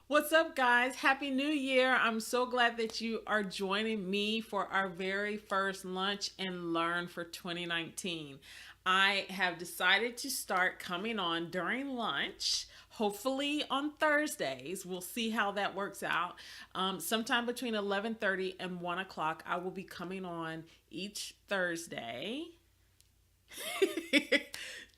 What's up, guys? Happy New Year. I'm so glad that you are joining me for our very first lunch and learn for 2019. I have decided to start coming on during lunch, hopefully on Thursdays. We'll see how that works out. Sometime between 11:30 and 1 o'clock, I will be coming on each Thursday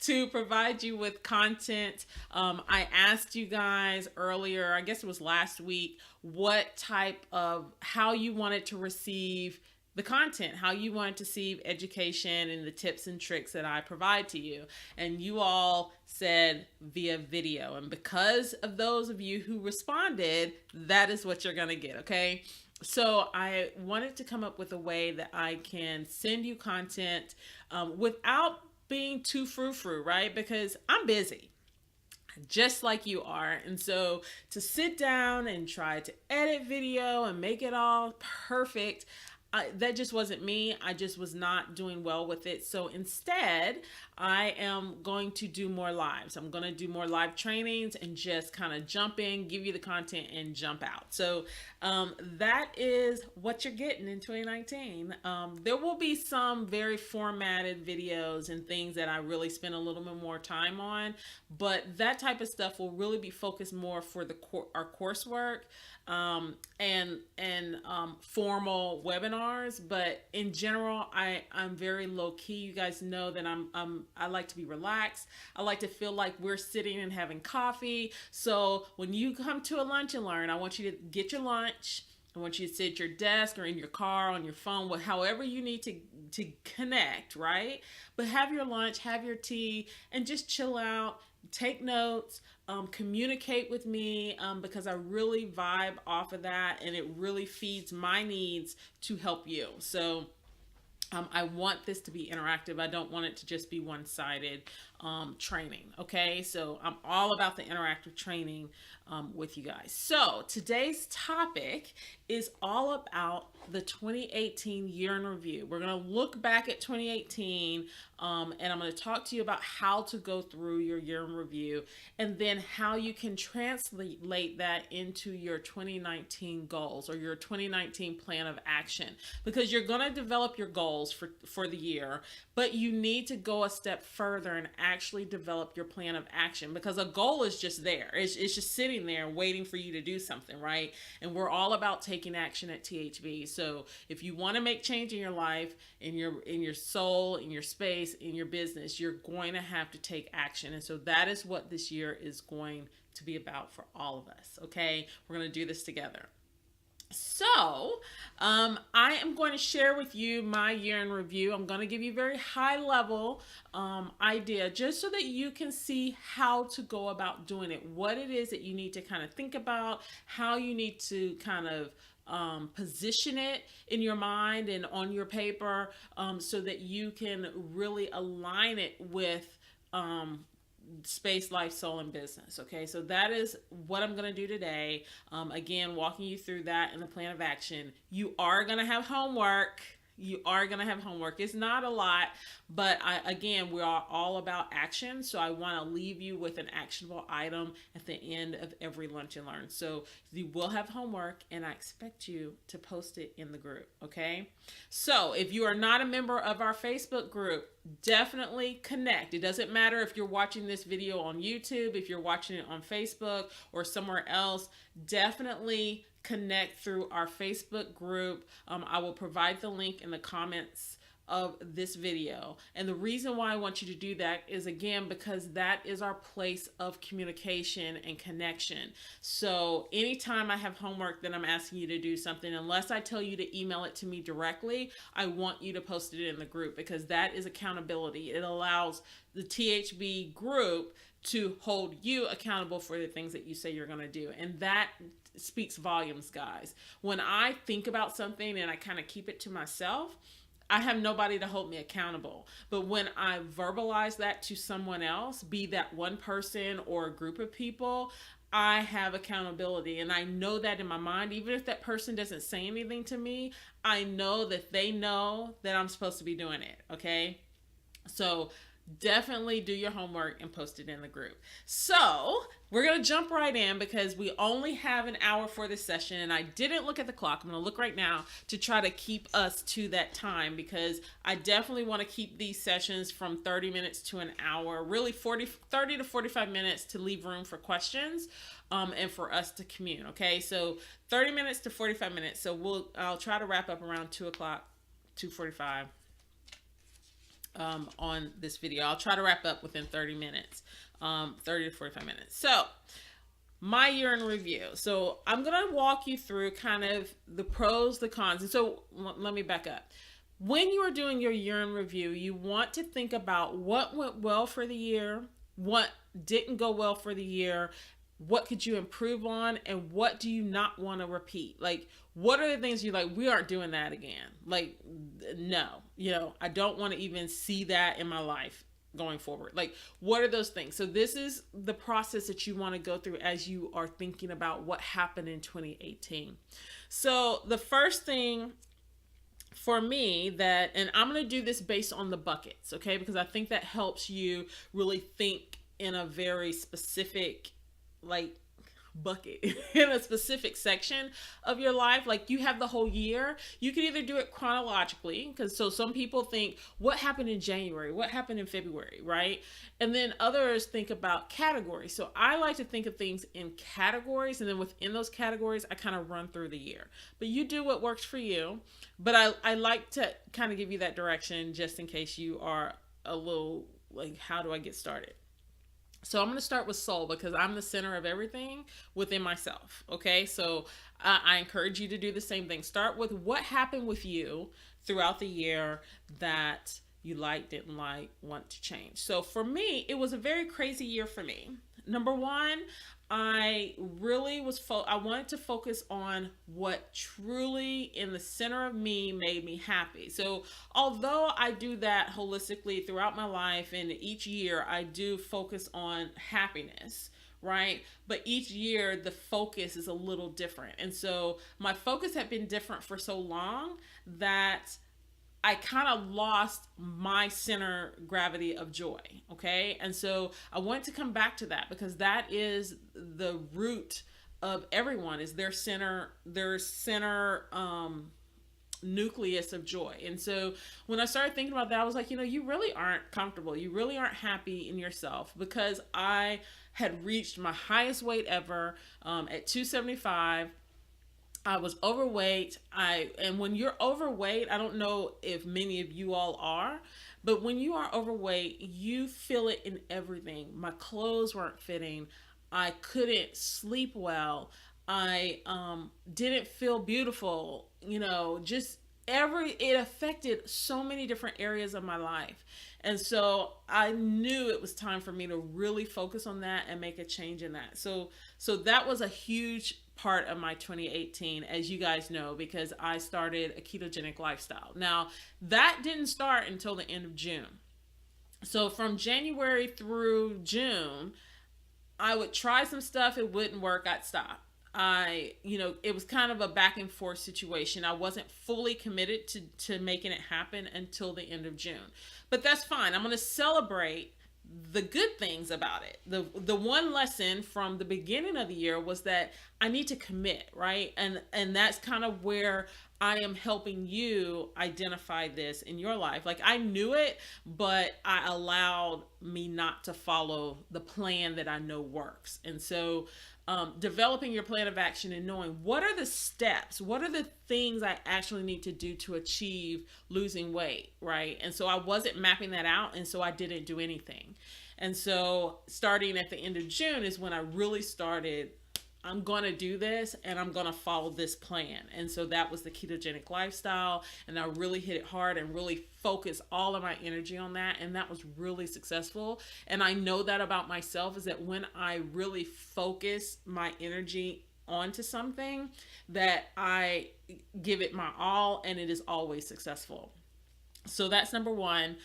to provide you with content. I asked you guys earlier, I guess it was last week, what type of, how you wanted to receive the content, how you wanted to receive education and the tips and tricks that I provide to you. And you all said via video. And because of those of you who responded, that is what you're going to get, okay? So I wanted to come up with a way that I can send you content without being too frou-frou, right? Because I'm busy just like you are. And so to sit down and try to edit video and make it all perfect, that just wasn't me. I just was not doing well with it. So instead, I am going to do more lives. I'm going to do more live trainings and just kind of jump in, give you the content, and jump out. So that is what you're getting in 2019. There will be some very formatted videos and things that I really spend a little bit more time on, but that type of stuff will really be focused more for our coursework and formal webinars. But in general, I'm very low key. You guys know that I like to be relaxed. I like to feel like we're sitting and having coffee. So when you come to a lunch and learn, I want you to get your lunch. I want you to sit at your desk or in your car, on your phone, however you need to connect, right? But have your lunch, have your tea, and just chill out, take notes, communicate with me, because I really vibe off of that, and it really feeds my needs to help you. So I want this to be interactive. I don't want it to just be one-sided training. Okay, so I'm all about the interactive training with you guys. So today's topic is all about the 2018 year in review. We're going to look back at 2018, and I'm going to talk to you about how to go through your year in review, and then how you can translate that into your 2019 goals or your 2019 plan of action, because you're going to develop your goals for the year, but you need to go a step further and actually develop your plan of action, because a goal is just there. It's just sitting there waiting for you to do something, right? And we're all about taking action at THB. So if you want to make change in your life, in your soul, in your space, in your business, you're going to have to take action. And so that is what this year is going to be about for all of us. Okay, we're going to do this together. So, I am going to share with you my year in review. I'm going to give you a very high level idea, just so that you can see how to go about doing it, what it is that you need to kind of think about, how you need to kind of position it in your mind and on your paper, so that you can really align it with space, life, soul, and business. Okay, so that is what I'm going to do today. Again, walking you through that in the plan of action. You are going to have homework. You are going to have homework. It's not a lot, but again, we are all about action. So I want to leave you with an actionable item at the end of every lunch and learn. So you will have homework, and I expect you to post it in the group. Okay. So if you are not a member of our Facebook group, definitely connect. It doesn't matter if you're watching this video on YouTube, if you're watching it on Facebook or somewhere else, definitely connect through our Facebook group. I will provide the link in the comments of this video. And the reason why I want you to do that is, again, because that is our place of communication and connection. So anytime I have homework that I'm asking you to do something, unless I tell you to email it to me directly, I want you to post it in the group, because that is accountability. It allows the THB group to hold you accountable for the things that you say you're going to do. And that speaks volumes, guys. When I think about something and I kind of keep it to myself, I have nobody to hold me accountable. But when I verbalize that to someone else, be that one person or a group of people, I have accountability. And I know that in my mind, even if that person doesn't say anything to me, I know that they know that I'm supposed to be doing it. Okay. So Definitely do your homework and post it in the group. So we're going to jump right in because we only have an hour for this session. And I didn't look at the clock. I'm going to look right now to try to keep us to that time, because I definitely want to keep these sessions from 30 minutes to an hour, really 30 to 45 minutes, to leave room for questions. And for us to commune. Okay, so 30 minutes to 45 minutes. So I'll try to wrap up around 2 o'clock, 2:45, on this video. I'll try to wrap up within 30 minutes, 30 to 45 minutes. So my year in review. So I'm going to walk you through kind of the pros, the cons. And so let me back up. When you are doing your year in review, you want to think about what went well for the year, what didn't go well for the year, what could you improve on, and what do you not want to repeat. Like, what are the things you're like, we aren't doing that again? Like, no, I don't want to even see that in my life going forward. Like, what are those things? So this is the process that you want to go through as you are thinking about what happened in 2018. So the first thing for me, and I'm going to do this based on the buckets, okay? Because I think that helps you really think in a very specific, like, bucket in a specific section of your life. Like, you have the whole year. You can either do it chronologically, because so some people think, what happened in January, what happened in February, right? And then others think about categories. So I like to think of things in categories, and then within those categories I kind of run through the year. But you do what works for you. But I like to kind of give you that direction just in case you are a little like, how do I get started? So I'm going to start with soul, because I'm the center of everything within myself. Okay. So I encourage you to do the same thing. Start with what happened with you throughout the year that you like, didn't like, want to change. So for me, it was a very crazy year for me. Number one, I really I wanted to focus on what truly in the center of me made me happy. So although I do that holistically throughout my life, and each year I do focus on happiness, right? But each year the focus is a little different. And so my focus had been different for so long that I kind of lost my center gravity of joy. Okay. And so I want to come back to that, because that is the root of everyone, is their center nucleus of joy. And so when I started thinking about that, I was like, you really aren't comfortable. You really aren't happy in yourself, because I had reached my highest weight ever, at 275. I was overweight. And when you're overweight, I don't know if many of you all are, but when you are overweight, you feel it in everything. My clothes weren't fitting. I couldn't sleep well. I didn't feel beautiful. Just it affected so many different areas of my life. And so I knew it was time for me to really focus on that and make a change in that. So that was a huge part of my 2018, as you guys know, because I started a ketogenic lifestyle. Now, that didn't start until the end of June. So from January through June, I would try some stuff. It wouldn't work. I'd stop. It was kind of a back and forth situation. I wasn't fully committed to making it happen until the end of June. But that's fine. I'm going to celebrate the good things about it. The one lesson from the beginning of the year was that I need to commit, right? And that's kind of where I am helping you identify this in your life. Like, I knew it, but I allowed me not to follow the plan that I know works. And so developing your plan of action and knowing what are the steps, what are the things I actually need to do to achieve losing weight, right? And so I wasn't mapping that out, and so I didn't do anything. And so starting at the end of June is when I really started, I'm going to do this and I'm going to follow this plan. And so that was the ketogenic lifestyle. And I really hit it hard and really focused all of my energy on that. And that was really successful. And I know that about myself, is that when I really focus my energy onto something, that I give it my all, and it is always successful. So that's number one.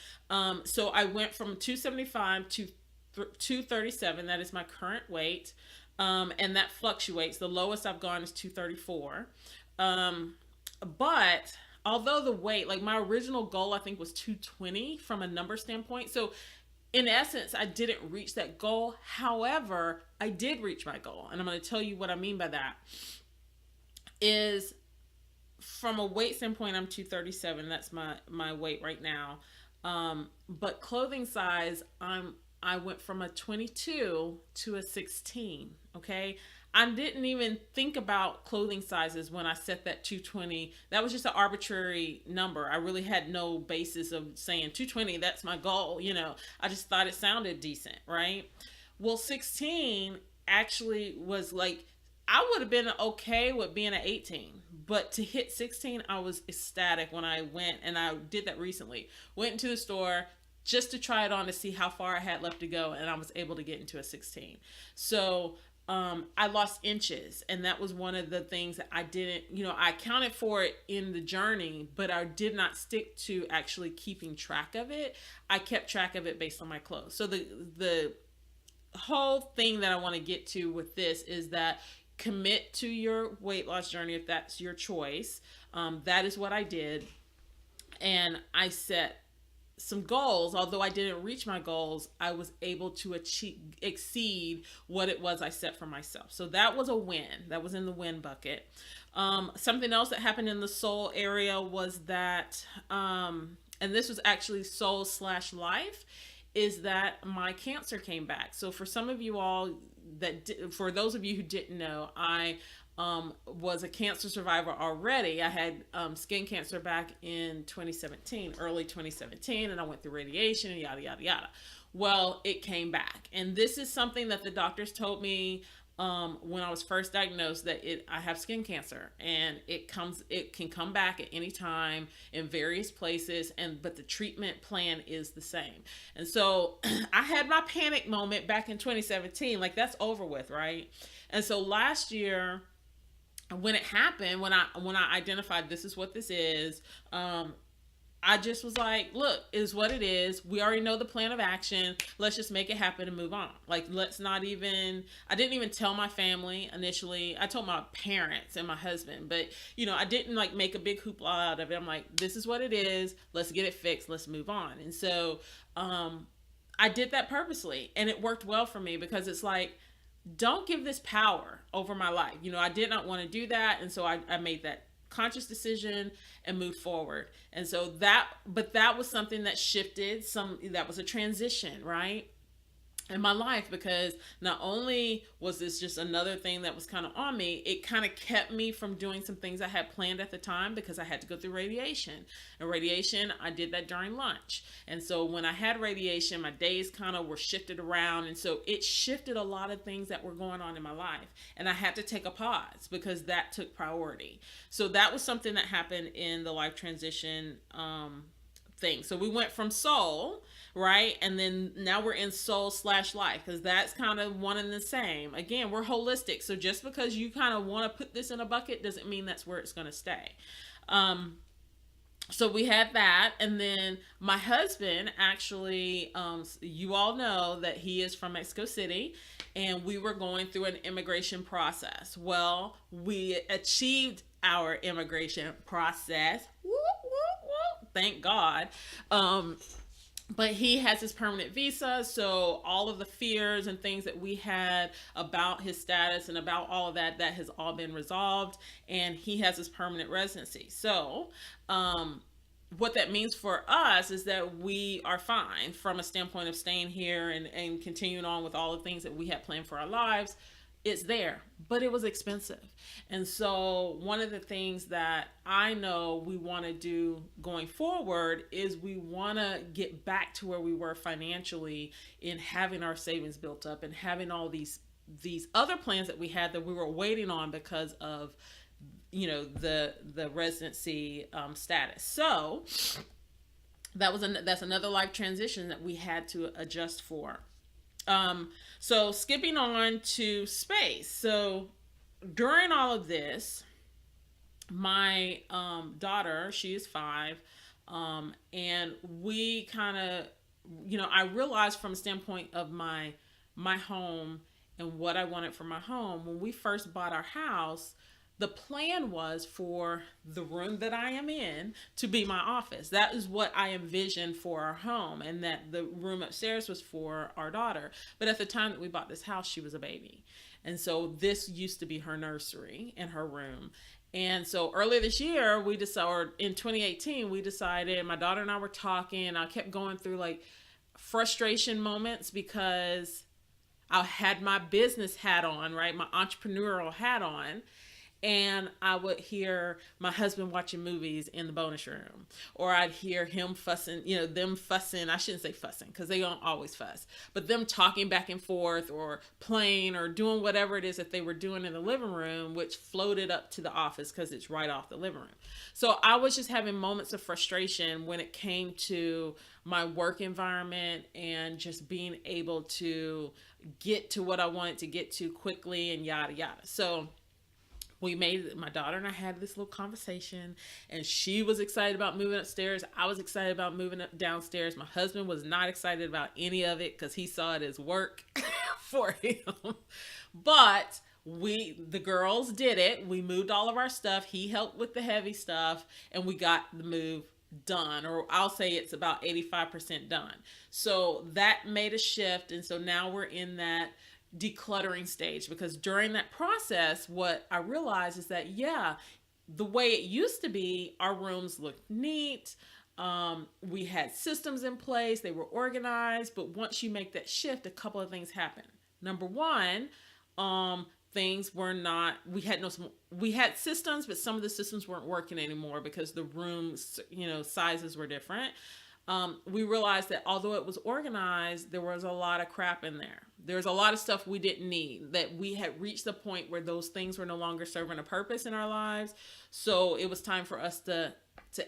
So I went from 275 to 237. That is my current weight. And that fluctuates. The lowest I've gone is 234. But although the weight, like my original goal, I think was 220 from a number standpoint. So in essence, I didn't reach that goal. However, I did reach my goal. And I'm going to tell you what I mean by that is from a weight standpoint, I'm 237. That's my weight right now. But clothing size, I went from a 22 to a 16. Okay. I didn't even think about clothing sizes when I set that 220. That was just an arbitrary number. I really had no basis of saying 220, that's my goal. I just thought it sounded decent, right? Well, 16 actually was like, I would have been okay with being at 18, but to hit 16, I was ecstatic when I went, and I did that recently. Went into the store just to try it on to see how far I had left to go, and I was able to get into a 16. So I lost inches, and that was one of the things that I didn't, I accounted for it in the journey, but I did not stick to actually keeping track of it. I kept track of it based on my clothes. So the whole thing that I want to get to with this is that commit to your weight loss journey if that's your choice. That is what I did. And I set some goals. Although I didn't reach my goals, I was able to exceed what it was I set for myself. So that was a win. That was in the win bucket. Something else that happened in the soul area was that, and this was actually soul / life, is that my cancer came back. So for some of you all for those of you who didn't know, I was a cancer survivor already. I had skin cancer back in 2017, early 2017, and I went through radiation and yada, yada, yada. Well, it came back. And this is something that the doctors told me when I was first diagnosed, that I have skin cancer, and it can come back at any time in various places, but the treatment plan is the same. And so I had my panic moment back in 2017, like that's over with, right? And so last year, when it happened, when I identified this is what this is, I just was like, look, it is what it is. We already know the plan of action. Let's just make it happen and move on. Like, I didn't even tell my family initially. I told my parents and my husband, but I didn't like make a big hoopla out of it. I'm like, this is what it is. Let's get it fixed. Let's move on. And so, I did that purposely, and it worked well for me because it's like, don't give this power over my life. I did not want to do that. And so I made that conscious decision and move forward. And so that was something that shifted that was a transition, right, in my life, because not only was this just another thing that was kind of on me, it kind of kept me from doing some things I had planned at the time because I had to go through radiation. And radiation, I did that during lunch. And so when I had radiation, my days kind of were shifted around. And so it shifted a lot of things that were going on in my life. And I had to take a pause because that took priority. So that was something that happened in the life transition thing. So we went from soul, right? And then now we're in soul / life, because that's kind of one and the same. Again, we're holistic. So just because you kind of want to put this in a bucket doesn't mean that's where it's going to stay. So we had that. And then my husband actually, you all know that he is from Mexico City, and we were going through an immigration process. Well, we achieved our immigration process. Woo, woo, woo. Thank God. But he has his permanent visa, so all of the fears and things that we had about his status and about all of that has all been resolved, and he has his permanent residency. So what that means for us is that we are fine from a standpoint of staying here and continuing on with all the things that we had planned for our lives. It's there, but it was expensive. And so one of the things that I know we want to do going forward is we want to get back to where we were financially in having our savings built up and having all these other plans that we had that we were waiting on because of the residency status. So that's another life transition that we had to adjust for. So skipping on to space. So during all of this, my daughter, she is 5, and we kind of, I realized from a standpoint of my home and what I wanted for my home, when we first bought our house, The plan was for the room that I am in to be my office. That is what I envisioned for our home, and that the room upstairs was for our daughter. But at the time that we bought this house, she was a baby. And so this used to be her nursery and her room. And so earlier this year, we decided, or in 2018, we decided, my daughter and I were talking, and I kept going through like frustration moments because I had my business hat on, right? My entrepreneurial hat on. And I would hear my husband watching movies in the bonus room, or I'd hear him fussing, them fussing. I shouldn't say fussing because they don't always fuss, but them talking back and forth or playing or doing whatever it is that they were doing in the living room, which floated up to the office because it's right off the living room. So I was just having moments of frustration when it came to my work environment and just being able to get to what I wanted to get to quickly and yada yada. So my daughter and I had this little conversation, and she was excited about moving upstairs. I was excited about moving up downstairs. My husband was not excited about any of it because he saw it as work for him. But the girls did it. We moved all of our stuff. He helped with the heavy stuff, and we got the move done, or I'll say it's about 85% done. So that made a shift. And so now we're in that decluttering stage, because during that process, what I realized is that, yeah, the way it used to be, our rooms looked neat. We had systems in place. They were organized. But once you make that shift, a couple of things happen. Number one, things were not, we had systems, but some of the systems weren't working anymore because the rooms, sizes were different. We realized that although it was organized, there was a lot of crap in there. There's a lot of stuff we didn't need, that we had reached the point where those things were no longer serving a purpose in our lives. So it was time for us to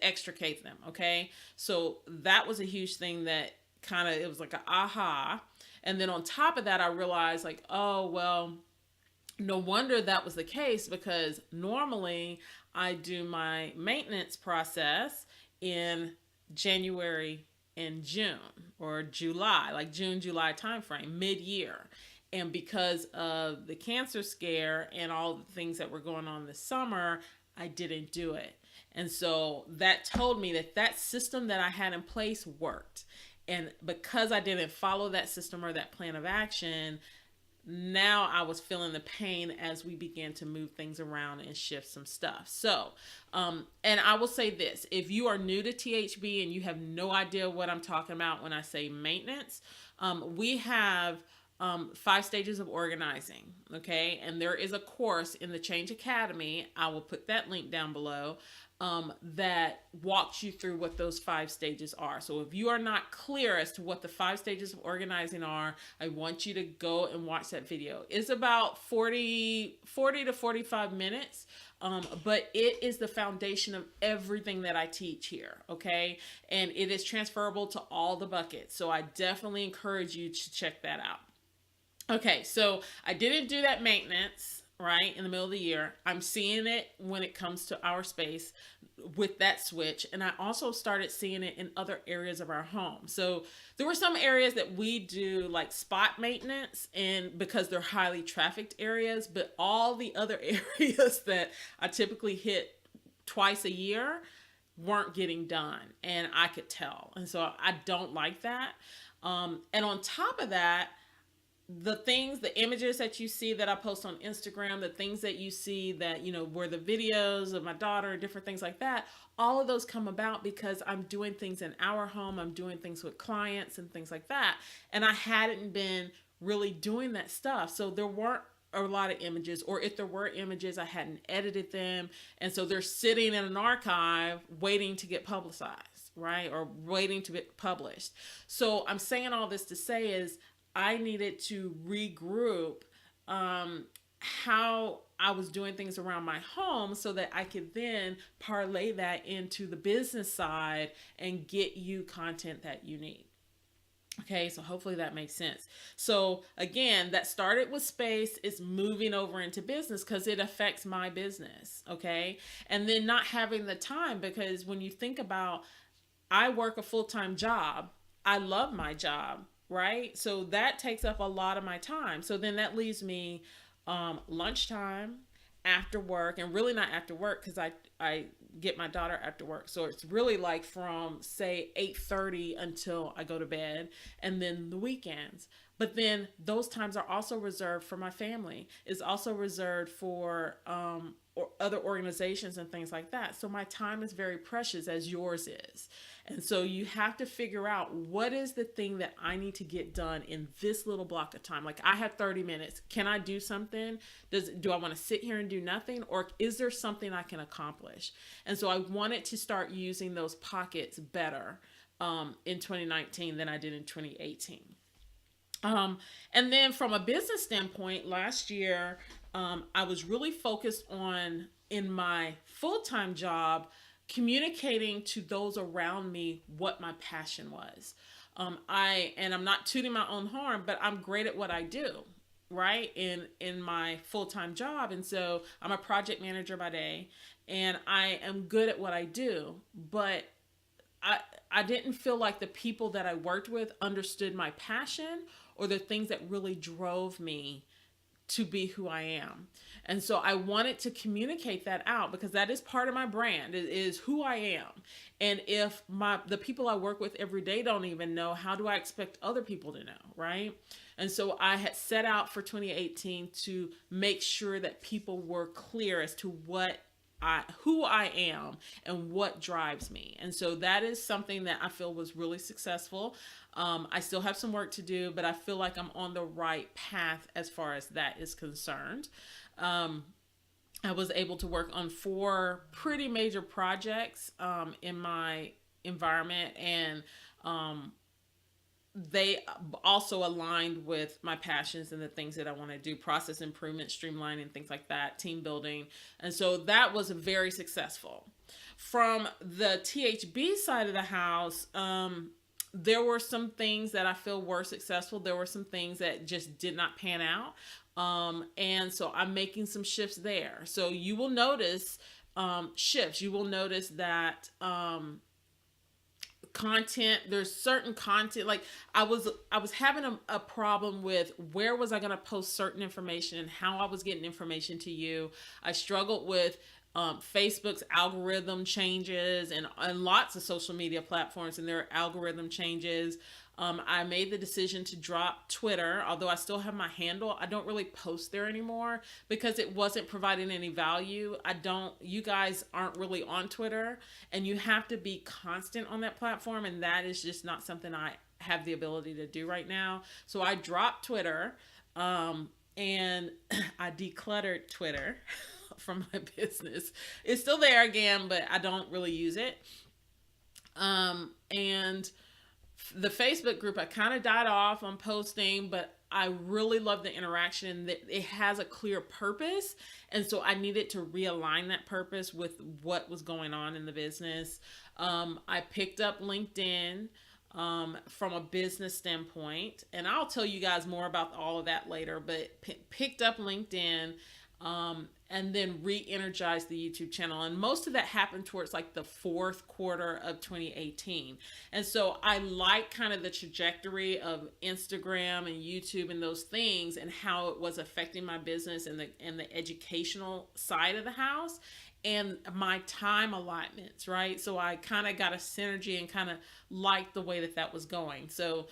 extricate them. Okay. So that was a huge thing that it was like an aha. And then on top of that, I realized like, oh, well, no wonder that was the case, because normally I do my maintenance process in January and June, or July, like June, July timeframe, mid-year. And because of the cancer scare and all the things that were going on this summer, I didn't do it. And so that told me that system that I had in place worked. And because I didn't follow that system or that plan of action, now I was feeling the pain as we began to move things around and shift some stuff. So, and I will say this, if you are new to THB and you have no idea what I'm talking about when I say maintenance, we have 5 stages of organizing. Okay. And there is a course in the Change Academy. I will put that link down below. That walks you through what those 5 stages are. So if you are not clear as to what the 5 stages of organizing are, I want you to go and watch that video. It's about 40 to 45 minutes, but it is the foundation of everything that I teach here, okay? And it is transferable to all the buckets. So I definitely encourage you to check that out. Okay, so I didn't do that maintenance right in the middle of the year. I'm seeing it when it comes to our space with that switch. And I also started seeing it in other areas of our home. So there were some areas that we do like spot maintenance, and because they're highly trafficked areas, but all the other areas that I typically hit twice a year weren't getting done. And I could tell. And so I don't like that. And on top of that, the images that you see that I post on Instagram, the things that you see that, were the videos of my daughter, different things like that, all of those come about because I'm doing things in our home. I'm doing things with clients and things like that. And I hadn't been really doing that stuff. So there weren't a lot of images, or if there were images, I hadn't edited them. And so they're sitting in an archive waiting to get publicized, right? Or waiting to get published. So I'm saying all this to say is, I needed to regroup how I was doing things around my home so that I could then parlay that into the business side and get you content that you need. Okay, so hopefully that makes sense. So again, that started with space, is moving over into business because it affects my business. Okay, and then not having the time, because when you think about, I work a full-time job. I love my job. Right? So that takes up a lot of my time. So then that leaves me lunchtime after work, and really not after work because I get my daughter after work. So it's really like from say 8:30 until I go to bed, and then the weekends. But then those times are also reserved for my family. It's also reserved for or other organizations and things like that. So my time is very precious as yours is. And so you have to figure out what is the thing that I need to get done in this little block of time. Like I have 30 minutes. Can I do something? Do I want to sit here and do nothing, or is there something I can accomplish? And so I wanted to start using those pockets better in 2019 than I did in 2018. And then from a business standpoint, last year, I was really focused on in my full-time job communicating to those around me what my passion was. I'm not tooting my own horn, but I'm great at what I do, right? In my full-time job. And so I'm a project manager by day, and I am good at what I do, but I I didn't feel like the people that I worked with understood my passion or the things that really drove me to be who I am. And so I wanted to communicate that out because that is part of my brand. It is who I am. And if the people I work with every day don't even know, how do I expect other people to know, right? And so I had set out for 2018 to make sure that people were clear as to who I am and what drives me. And so that is something that I feel was really successful. I still have some work to do, but I feel like I'm on the right path as far as that is concerned. I was able to work on 4 pretty major projects in my environment, and they also aligned with my passions and the things that I want to do: process improvement, streamlining, things like that, team building. And so that was very successful. From the THB side of the house, there were some things that I feel were successful. There were some things that just did not pan out. And so I'm making some shifts there. So you will notice shifts. You will notice that content, there's certain content, like I was having a problem with where was I going to post certain information and how I was getting information to you. I struggled with Facebook's algorithm changes, and lots of social media platforms and their algorithm changes. I made the decision to drop Twitter, although I still have my handle. I don't really post there anymore because it wasn't providing any value. You guys aren't really on Twitter, and you have to be constant on that platform, and that is just not something I have the ability to do right now. So I dropped Twitter, and I decluttered Twitter from my business. It's still there again, but I don't really use it. And the Facebook group, I kind of died off on posting, but I really love the interaction, that it has a clear purpose. And so I needed to realign that purpose with what was going on in the business. I picked up LinkedIn from a business standpoint, and I'll tell you guys more about all of that later, but picked up LinkedIn, and then re-energized the YouTube channel. And most of that happened towards like the 4th quarter of 2018. And so I like kind of the trajectory of Instagram and YouTube and those things, and how it was affecting my business and the educational side of the house and my time allotments, right? So I kind of got a synergy and kind of liked the way that was going. So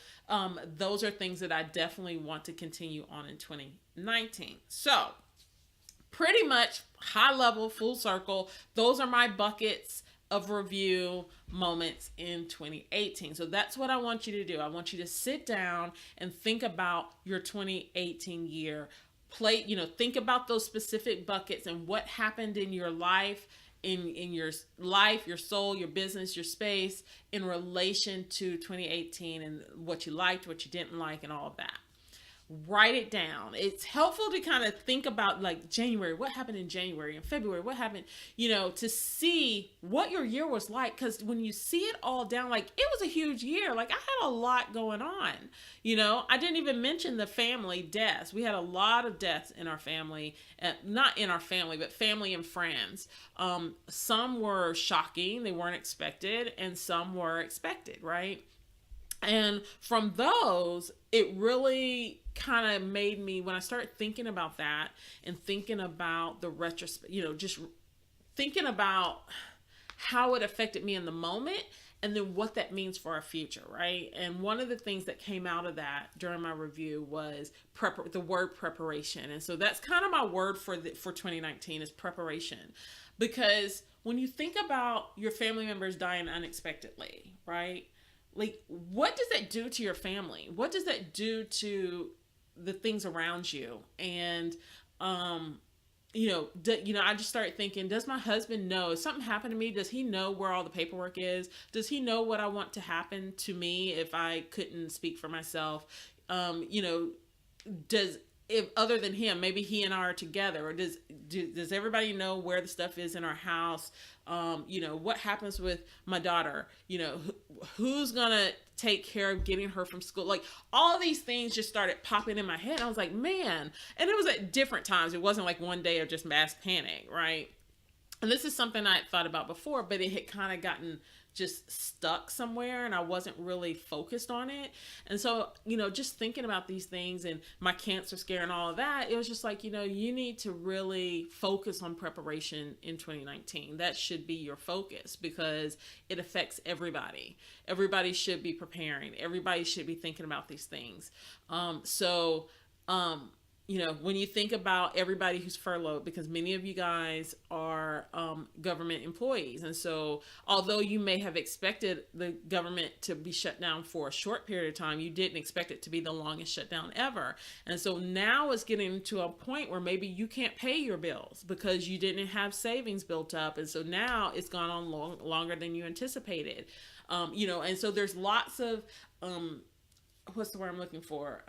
those are things that I definitely want to continue on in 2019. So pretty much high level, full circle, those are my buckets of review moments in 2018. So that's what I want you to do. I want you to sit down and think about your 2018 year. Think about those specific buckets and what happened in your life, in your life, your soul, your business, your space, in relation to 2018, and what you liked, what you didn't like, and all of that. Write it down. It's helpful to kind of think about like January, what happened in January, and February, what happened, to see what your year was like. Because when you see it all down, like it was a huge year. Like I had a lot going on. I didn't even mention the family deaths. We had a lot of deaths in our family, not in our family, but family and friends. Some were shocking, they weren't expected, and some were expected, right? And from those, it really kind of made me, when I started thinking about that and thinking about the retrospect, just thinking about how it affected me in the moment and then what that means for our future, right? And one of the things that came out of that during my review was the word preparation. And so that's kind of my word for 2019 is preparation. Because when you think about your family members dying unexpectedly, right? Like, what does that do to your family? What does that do to the things around you? And I just started thinking, does my husband know if something happened to me? Does he know where all the paperwork is? Does he know what I want to happen to me if I couldn't speak for myself? Does, if other than him, maybe he and I are together, or does everybody know where the stuff is in our house? What happens with my daughter? Who's gonna take care of getting her from school? Like, all of these things just started popping in my head. I was like, man, and it was at different times. It wasn't like one day of just mass panic, right? And this is something I had thought about before, but it had kind of gotten just stuck somewhere and I wasn't really focused on it. And so, just thinking about these things and my cancer scare and all of that, it was just like, you need to really focus on preparation in 2019. That should be your focus because it affects everybody. Everybody should be preparing. Everybody should be thinking about these things. When you think about everybody who's furloughed, because many of you guys are government employees. And so although you may have expected the government to be shut down for a short period of time, you didn't expect it to be the longest shutdown ever. And so now it's getting to a point where maybe you can't pay your bills because you didn't have savings built up. And so now it's gone on longer than you anticipated. And so there's lots of, what's the word I'm looking for?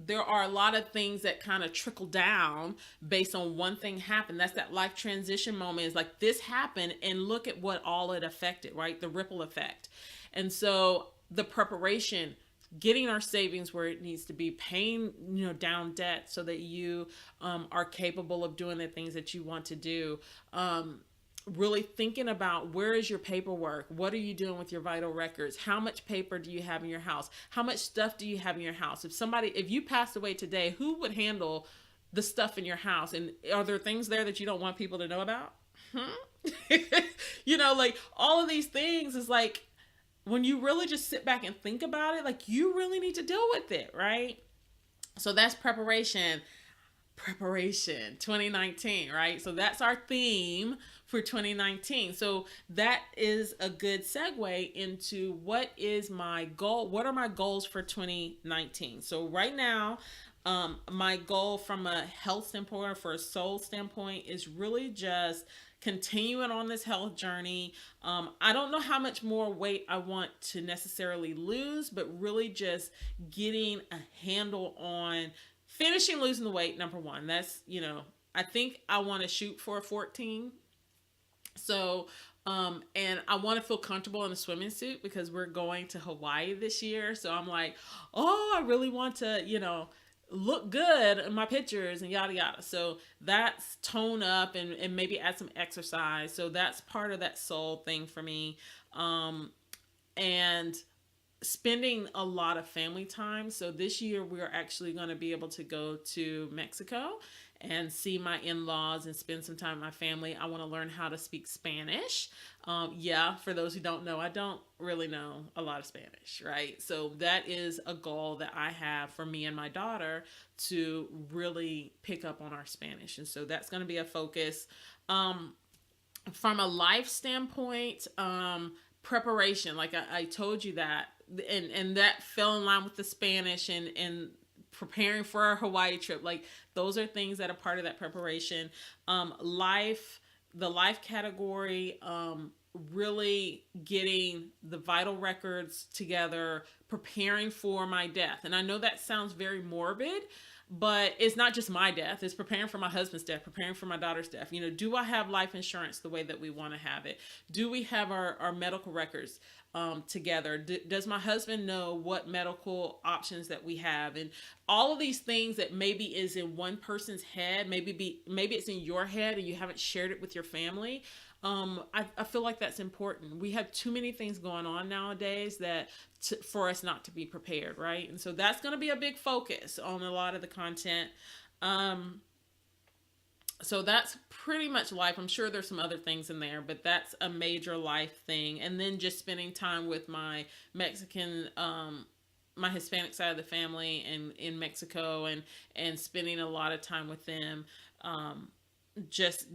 There are a lot of things that kind of trickle down based on one thing happened. That's that life transition moment. Is like, this happened and look at what all it affected, right? The ripple effect. And so the preparation, getting our savings where it needs to be, paying, down debt so that you are capable of doing the things that you want to do. Really thinking about, where is your paperwork? What are you doing with your vital records? How much paper do you have in your house? How much stuff do you have in your house? If you passed away today, who would handle the stuff in your house? And are there things there that you don't want people to know about? Like, all of these things is like, when you really just sit back and think about it, like, you really need to deal with it, right? So that's preparation 2019, right? So that's our theme for 2019. So that is a good segue into what is my goal. What are my goals for 2019? So right now, my goal from a health standpoint or for a soul standpoint is really just continuing on this health journey. I don't know how much more weight I want to necessarily lose, but really just getting a handle on finishing losing the weight, number one. That's, I think I want to shoot for a 14. So, and I want to feel comfortable in a swimming suit because we're going to Hawaii this year. So I'm like, oh, I really want to, look good in my pictures and yada, yada. So that's tone up and maybe add some exercise. So that's part of that soul thing for me. And spending a lot of family time. So this year we're actually going to be able to go to Mexico and see my in-laws and spend some time with my family. I want to learn how to speak Spanish. For those who don't know, I don't really know a lot of Spanish, right? So that is a goal that I have for me and my daughter to really pick up on our Spanish. And so that's going to be a focus. From a life standpoint, preparation, like I told you that, and that fell in line with the Spanish and preparing for our Hawaii trip. Like, those are things that are part of that preparation. The life category, really getting the vital records together, preparing for my death. And I know that sounds very morbid, but it's not just my death. It's preparing for my husband's death, preparing for my daughter's death. Do I have life insurance the way that we want to have it? Do we have our medical records together? Does my husband know what medical options that we have? And all of these things that maybe is in one person's head, maybe it's in your head and you haven't shared it with your family. I feel like that's important. We have too many things going on nowadays for us not to be prepared, right? And so that's going to be a big focus on a lot of the content. Um, so that's pretty much life. I'm sure there's some other things in there, but that's a major life thing. And then just spending time with my Mexican, my Hispanic side of the family and in Mexico, and spending a lot of time with them, just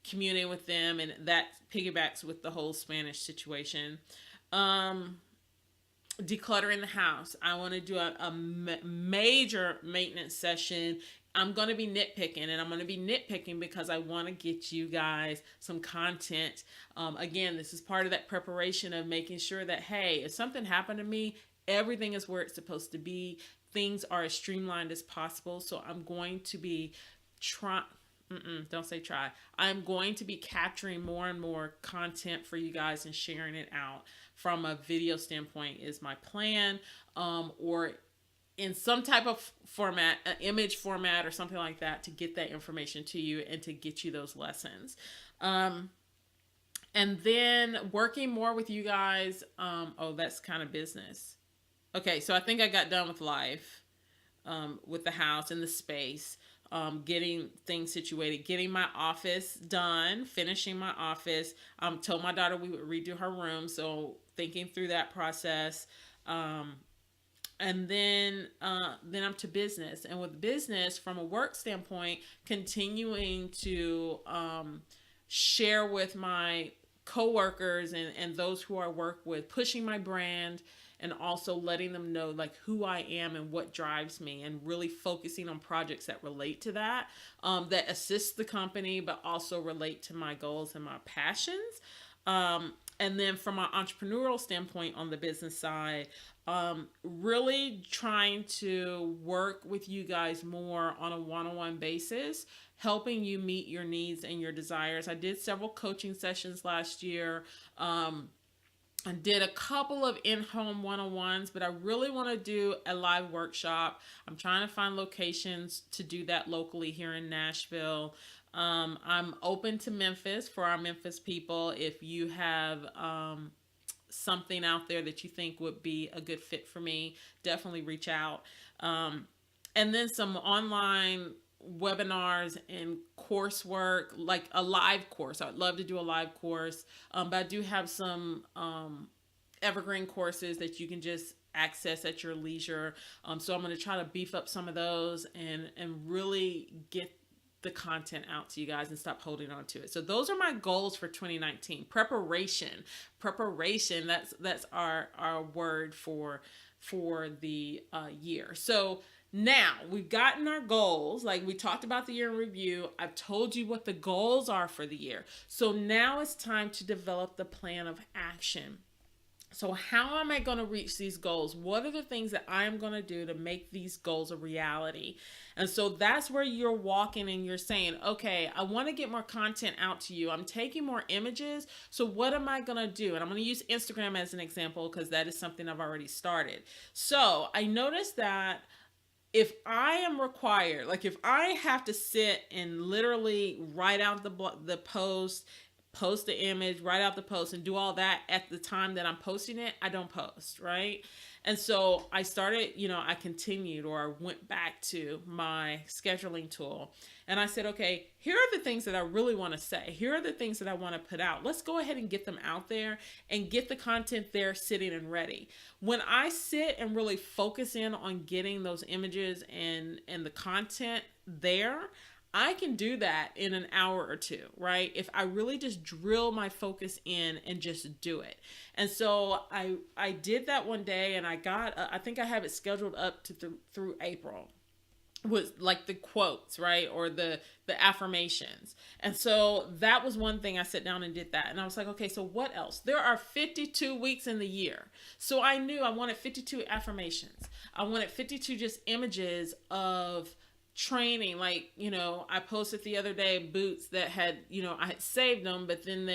communing with them, and that piggybacks with the whole Spanish situation. Um, Decluttering the house. I want to do major maintenance session. I'm going to be nitpicking, and I'm going to be nitpicking because I want to get you guys some content. Again, this is part of that preparation of making sure that, hey, if something happened to me, everything is where it's supposed to be. Things are as streamlined as possible. So I'm going to be trying. Don't say try. I'm going to be capturing more and more content for you guys and sharing it out from a video standpoint is my plan, or in some type of format, an image format or something like that, to get that information to you and to get you those lessons. And then working more with you guys. Oh, that's kind of business. Okay, so I think I got done with life, with the house and the space, getting things situated, getting my office done, finishing my office. Told my daughter we would redo her room, so thinking through that process. And then I'm to business, and with business from a work standpoint, continuing to share with my coworkers and those who I work with, pushing my brand, and also letting them know like who I am and what drives me, and really focusing on projects that relate to that, that assist the company, but also relate to my goals and my passions. And then from an entrepreneurial standpoint on the business side, really trying to work with you guys more on a one-on-one basis, helping you meet your needs and your desires. I did several coaching sessions last year. I did a couple of in-home one-on-ones, but I really want to do a live workshop. I'm trying to find locations to do that locally here in Nashville. I'm open to Memphis for our Memphis people. If you have something out there that you think would be a good fit for me, definitely reach out. And then some online webinars and coursework, like a live course. I'd love to do a live course, but I do have some evergreen courses that you can just access at your leisure. So I'm going to try to beef up some of those and really get the content out to you guys and stop holding on to it. So those are my goals for 2019. Preparation. That's our word for the year. So now we've gotten our goals. Like we talked about the year in review. I've told you what the goals are for the year. So now it's time to develop the plan of action. So how am I going to reach these goals? What are the things that I am going to do to make these goals a reality? And so that's where you're walking and you're saying, okay, I want to get more content out to you. I'm taking more images. So what am I going to do? And I'm going to use Instagram as an example because that is something I've already started. So I noticed that if I am required, like if I have to sit and literally write out the post the image, write out the post, and do all that at the time that I'm posting it, I don't post, right? And so I started, I continued, or I went back to my scheduling tool, and I said, okay, here are the things that I really want to say. Here are the things that I want to put out. Let's go ahead and get them out there and get the content there sitting and ready. When I sit and really focus in on getting those images and the content there, I can do that in an hour or two, right? If I really just drill my focus in and just do it. And so I did that one day, and I think I have it scheduled up to through April, with like the quotes, right? Or the affirmations. And so that was one thing. I sat down and did that. And I was like, okay, so what else? There are 52 weeks in the year. So I knew I wanted 52 affirmations. I wanted 52 just images of training. Like, I posted the other day boots that had, I had saved them, but then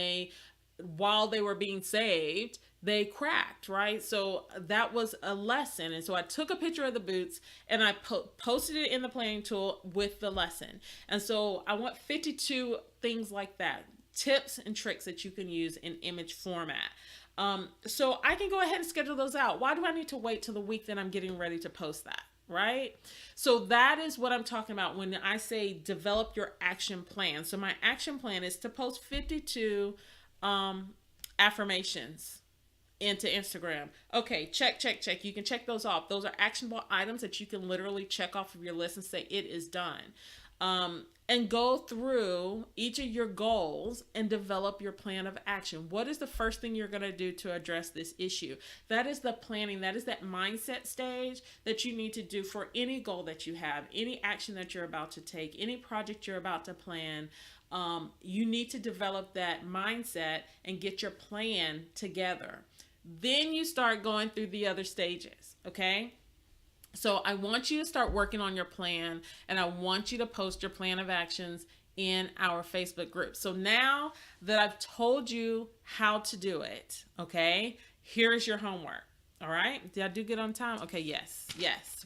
while they were being saved, they cracked, right? So that was a lesson. And so I took a picture of the boots and I posted it in the planning tool with the lesson. And so I want 52 things like that. tips and tricks that you can use in image format. So I can go ahead and schedule those out. Why do I need to wait till the week that I'm getting ready to post that? Right? So that is what I'm talking about when I say develop your action plan. So my action plan is to post 52 affirmations into Instagram. Okay, check, check, check. You can check those off. Those are actionable items that you can literally check off of your list and say it is done. And go through each of your goals and develop your plan of action. What is the first thing you're going to do to address this issue? That is the planning. That is that mindset stage that you need to do for any goal that you have, any action that you're about to take, any project you're about to plan. You need to develop that mindset and get your plan together. Then you start going through the other stages, okay? So I want you to start working on your plan, and I want you to post your plan of actions in our Facebook group. So now that I've told you how to do it, okay, here's your homework. All right. Did I do good on time? Okay. Yes.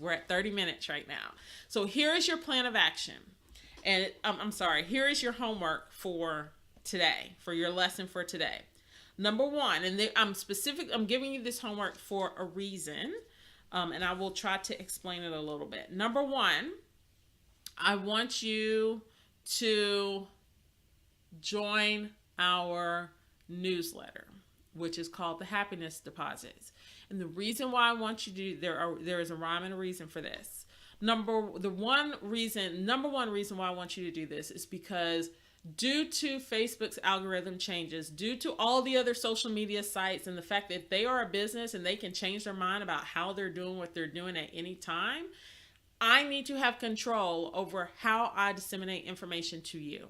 We're at 30 minutes right now. So here is your plan of action. And I'm sorry, here is your homework for today, for your lesson for today. Number one, and I'm giving you this homework for a reason. And I will try to explain it a little bit. Number one, I want you to join our newsletter, which is called the Happiness Deposits. And the reason why I want you to there is a rhyme and a reason for this. Number one reason why I want you to do this is because due to Facebook's algorithm changes, due to all the other social media sites and the fact that they are a business and they can change their mind about how they're doing what they're doing at any time, I need to have control over how I disseminate information to you.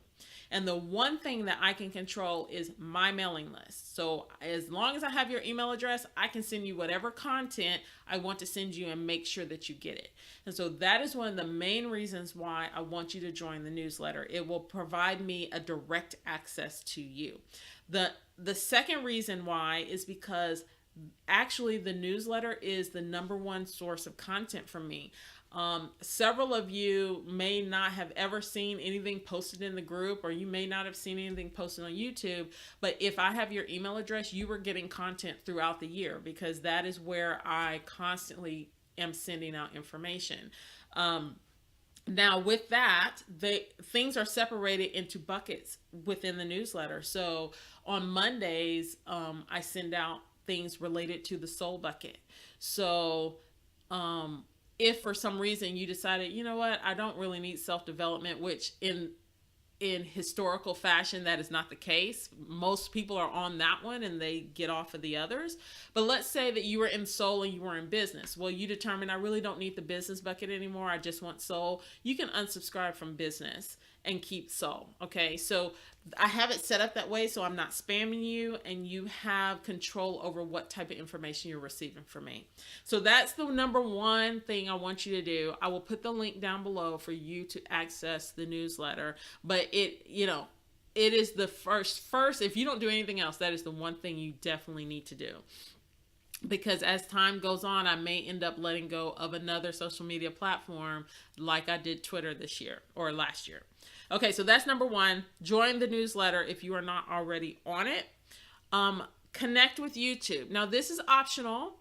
And the one thing that I can control is my mailing list. So as long as I have your email address, I can send you whatever content I want to send you and make sure that you get it. And so that is one of the main reasons why I want you to join the newsletter. It will provide me a direct access to you. The second reason why is because actually the newsletter is the number one source of content for me. Several of you may not have ever seen anything posted in the group, or you may not have seen anything posted on YouTube, but if I have your email address, you are getting content throughout the year because that is where I constantly am sending out information. Now with that, things are separated into buckets within the newsletter. So on Mondays, I send out things related to the soul bucket. So, if for some reason you decided, you know what, I don't really need self-development, which in historical fashion, that is not the case. Most people are on that one and they get off of the others. But let's say that you were in soul and you were in business. Well, you determine I really don't need the business bucket anymore. I just want soul. You can unsubscribe from business and keep soul. Okay. So I have it set up that way so I'm not spamming you and you have control over what type of information you're receiving from me. So that's the number one thing I want you to do. I will put the link down below for you to access the newsletter, but it is the first, if you don't do anything else, that is the one thing you definitely need to do. Because as time goes on, I may end up letting go of another social media platform like I did Twitter this year or last year. Okay, so that's number one. Join the newsletter if you are not already on it. Connect with YouTube. Now, this is optional,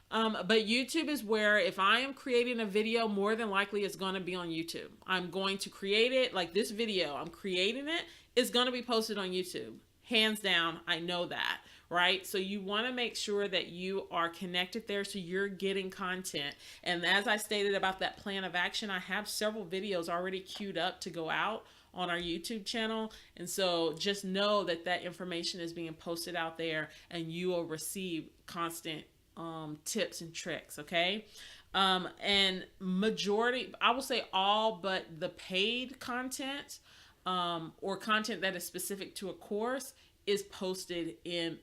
but YouTube is where if I am creating a video, more than likely it's going to be on YouTube. I'm going to create it like this video. I'm creating it. It's going to be posted on YouTube. Hands down, I know that, right? So you want to make sure that you are connected there so you're getting content. And as I stated about that plan of action, I have several videos already queued up to go out on our YouTube channel. And so just know that that information is being posted out there and you will receive constant tips and tricks, okay? And majority, I will say all but the paid content or content that is specific to a course is posted in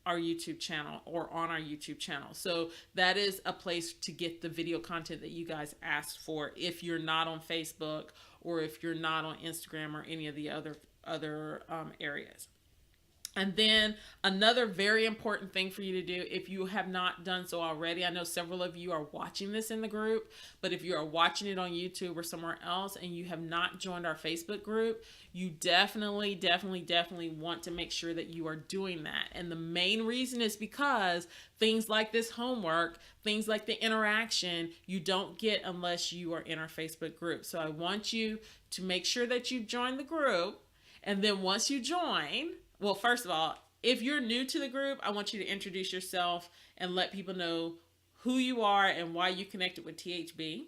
our YouTube channel or on our YouTube channel. So that is a place to get the video content that you guys asked for if you're not on Facebook or if you're not on Instagram or any of the other areas. And then another very important thing for you to do, if you have not done so already, I know several of you are watching this in the group, but if you are watching it on YouTube or somewhere else and you have not joined our Facebook group, you definitely want to make sure that you are doing that. And the main reason is because things like this homework, things like the interaction, you don't get unless you are in our Facebook group. So I want you to make sure that you join the group. And then once you join, well, first of all, if you're new to the group, I want you to introduce yourself and let people know who you are and why you connected with THB.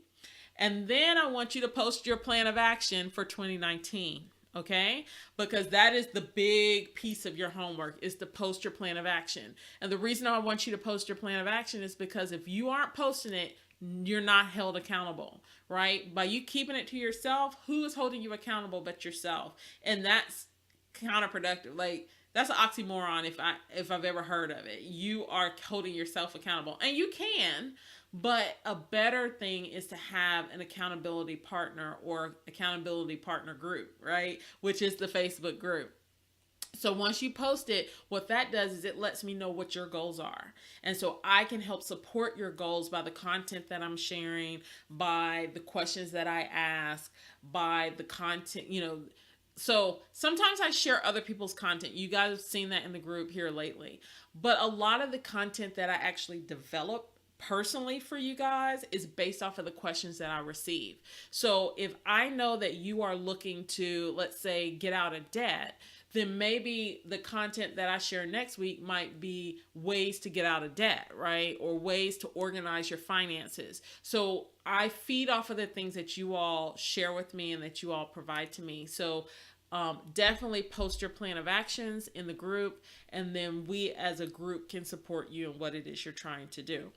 And then I want you to post your plan of action for 2019. Okay, because that is the big piece of your homework, is to post your plan of action. And the reason I want you to post your plan of action is because if you aren't posting it, you're not held accountable, right? By you keeping it to yourself, who is holding you accountable but yourself? And that's counterproductive. Like, that's an oxymoron if I've ever heard of it. You are holding yourself accountable, and you can, but a better thing is to have an accountability partner or accountability partner group, right? Which is the Facebook group. So once you post it, what that does is it lets me know what your goals are. And so I can help support your goals by the content that I'm sharing, by the questions that I ask, by the content, So sometimes I share other people's content. You guys have seen that in the group here lately. But a lot of the content that I actually develop personally for you guys is based off of the questions that I receive. So if I know that you are looking to, let's say, get out of debt, then maybe the content that I share next week might be ways to get out of debt, right? Or ways to organize your finances. So I feed off of the things that you all share with me and that you all provide to me. So definitely post your plan of actions in the group, and then we as a group can support you in what it is you're trying to do.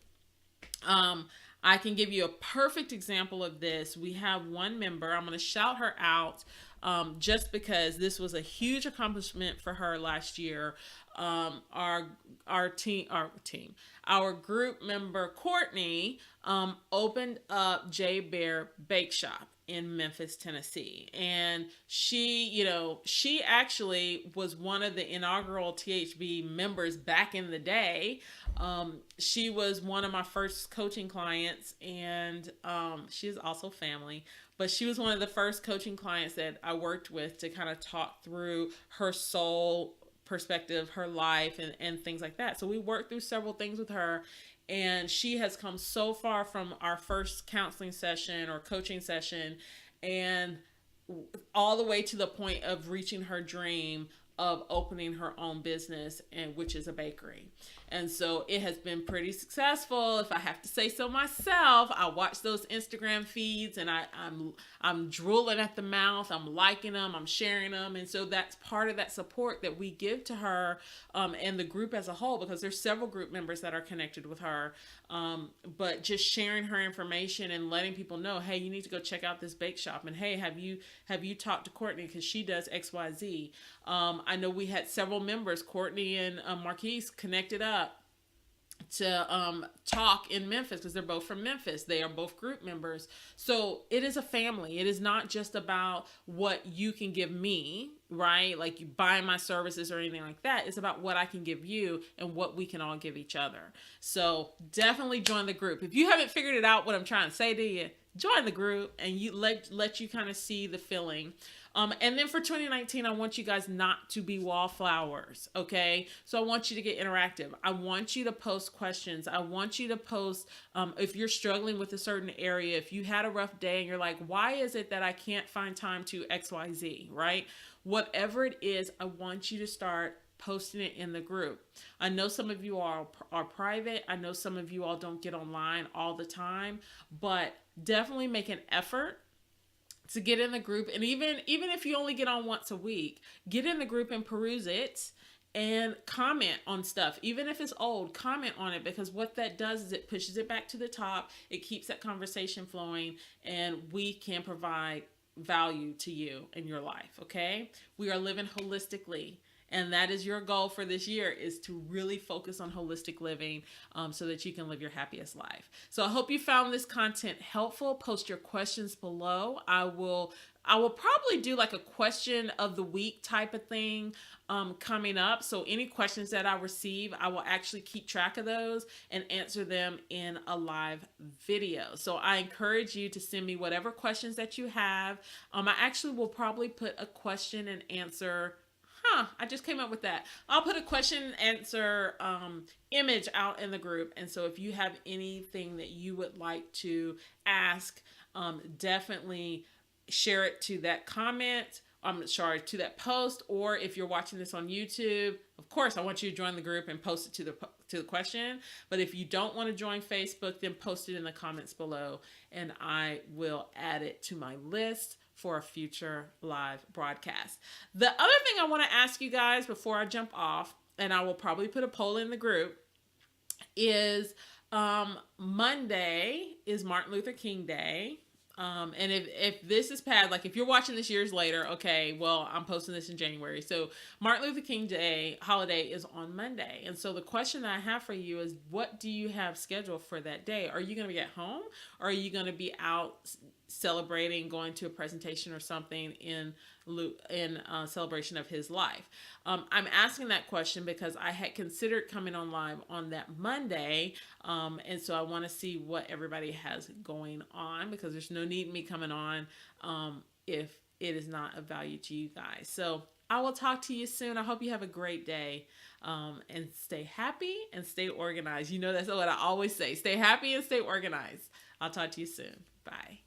I can give you a perfect example of this. We have one member, I'm going to shout her out just because this was a huge accomplishment for her last year. Our group member Courtney opened up J Bear Bake Shop in Memphis, Tennessee. And she actually was one of the inaugural THB members back in the day. She was one of my first coaching clients, and she's also family. But she was one of the first coaching clients that I worked with to kind of talk through her soul perspective, her life, and things like that. So we worked through several things with her, and she has come so far from our first counseling session or coaching session, and all the way to the point of reaching her dream of opening her own business, and which is a bakery. And so it has been pretty successful, if I have to say so myself. I watch those Instagram feeds, and I'm drooling at the mouth. I'm liking them, I'm sharing them, and so that's part of that support that we give to her and the group as a whole, because there's several group members that are connected with her. But just sharing her information and letting people know, hey, you need to go check out this bake shop, and hey, have you talked to Courtney, because she does XYZ. I know we had several members, Courtney and Marquise, connected up to talk in Memphis, because they're both from Memphis. They are both group members. So it is a family. It is not just about what you can give me, right? Like you buy my services or anything like that. It's about what I can give you and what we can all give each other. So definitely join the group. If you haven't figured it out what I'm trying to say to you, join the group, and you let you kind of see the feeling. And then for 2019, I want you guys not to be wallflowers, okay? So I want you to get interactive. I want you to post questions. I want you to post, if you're struggling with a certain area, if you had a rough day and you're like, why is it that I can't find time to XYZ, right? Whatever it is, I want you to start posting it in the group. I know some of you are private. I know some of you all don't get online all the time, but definitely make an effort to get in the group. And even if you only get on once a week, get in the group and peruse it and comment on stuff. Even if it's old, comment on it, because what that does is it pushes it back to the top. It keeps that conversation flowing, and we can provide value to you in your life, okay? We are living holistically, And that is your goal for this year, is to really focus on holistic living, so that you can live your happiest life. So I hope you found this content helpful. Post your questions below. I will probably do like a question of the week type of thing coming up. So any questions that I receive, I will actually keep track of those and answer them in a live video. So I encourage you to send me whatever questions that you have. I actually will probably put a question and answer. I just came up with that. I'll put a question and answer image out in the group. And so if you have anything that you would like to ask, definitely share it to that comment. I'm sorry, to that post. Or if you're watching this on YouTube, of course, I want you to join the group and post it to the question. But if you don't want to join Facebook, then post it in the comments below, and I will add it to my list for a future live broadcast. The other thing I want to ask you guys before I jump off, and I will probably put a poll in the group, is Monday is Martin Luther King Day. And if this is past, like if you're watching this years later, okay, well, I'm posting this in January. So Martin Luther King Day holiday is on Monday. And so the question that I have for you is, what do you have scheduled for that day? Are you going to be at home, or are you going to be out celebrating, going to a presentation or something in celebration of his life? I'm asking that question because I had considered coming on live on that Monday, and so I want to see what everybody has going on, because there's no need in me coming on if it is not of value to you guys. So I will talk to you soon. I hope you have a great day, and stay happy and stay organized. You know, that's what I always say. Stay happy and stay organized. I'll talk to you soon. Bye.